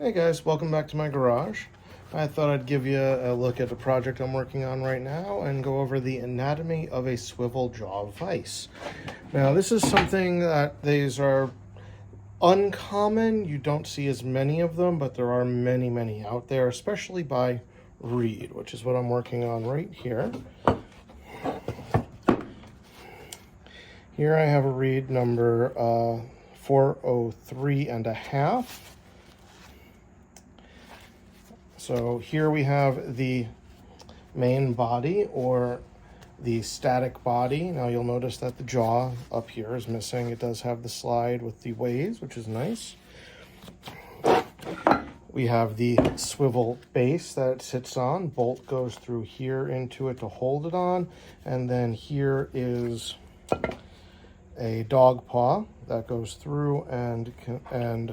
Hey guys, welcome back to my garage. I thought I'd give you a look at the project I'm working on right now and go over the anatomy of a swivel jaw vise. Now this is something that these are uncommon. You don't see as many of them, but there are many out there, especially by Reed, which is what I'm working on right here. Here I have a Reed number 403.5. So here we have the main body, or the static body. Now you'll notice that the jaw up here is missing. It does have the slide with the ways, which is nice. We have the swivel base that it sits on. Bolt goes through here into it to hold it on. And then here is a dog paw that goes through and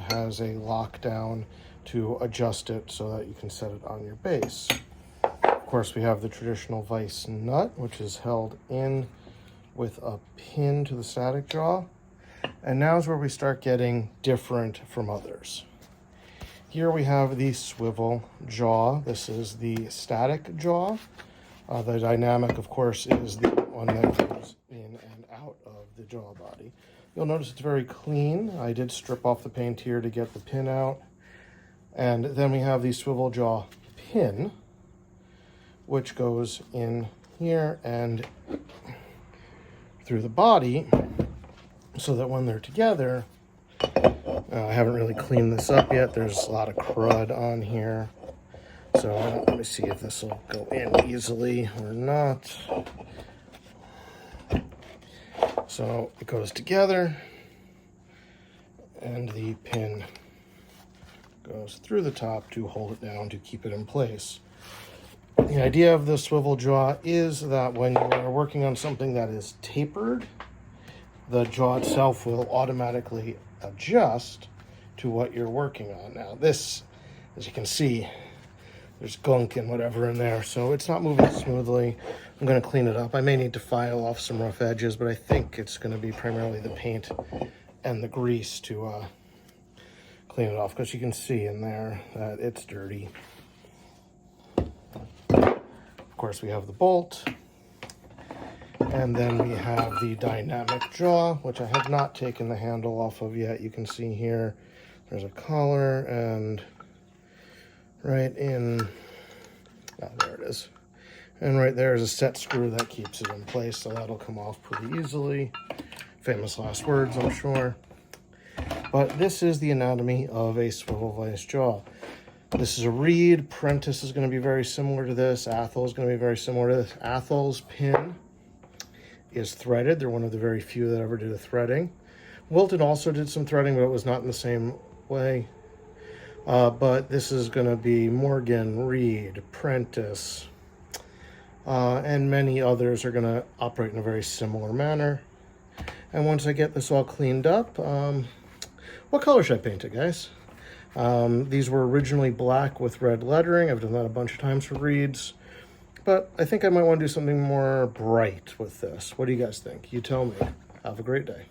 has a lockdown to adjust it so that you can set it on your base. Of course, we have the traditional vise nut, which is held in with a pin to the static jaw. And now is where we start getting different from others. Here we have the swivel jaw. This is the static jaw. The dynamic, of course, is the one that goes in and out of the jaw body. You'll notice it's very clean. I did strip off the paint here to get the pin out. And then we have the swivel jaw pin, which goes in here and through the body, so that when they're together, I haven't really cleaned this up yet. There's a lot of crud on here. So let me see if this will go in easily or not. So it goes together, and the pin goes through the top to hold it down to keep it in place. The idea of the swivel jaw is that when you are working on something that is tapered, the jaw itself will automatically adjust to what you're working on. Now this, as you can see, there's gunk and whatever in there, so it's not moving smoothly. I'm going to clean it up. I may need to file off some rough edges, but I think it's going to be primarily the paint and the grease to clean it off, because you can see in there that it's dirty. Of course, we have the bolt, and then we have the dynamic jaw, which I have not taken the handle off of yet. You can see here there's a collar, and right in, oh, there it is. And right there is a set screw that keeps it in place, so that'll come off pretty easily. Famous last words, I'm sure. But this is the anatomy of a swivel vise jaw. This is a Reed. Prentice is going to be very similar to this. Athol is going to be very similar to this. Athol's pin is threaded. They're one of the very few that ever did a threading. Wilton also did some threading, but it was not in the same way. But this is going to be Morgan, Reed, Prentice, and many others are going to operate in a very similar manner. And once I get this all cleaned up, what color should I paint it, guys? These were originally black with red lettering. I've done that a bunch of times for Reeds. But I think I might want to do something more bright with this. What do you guys think? You tell me. Have a great day.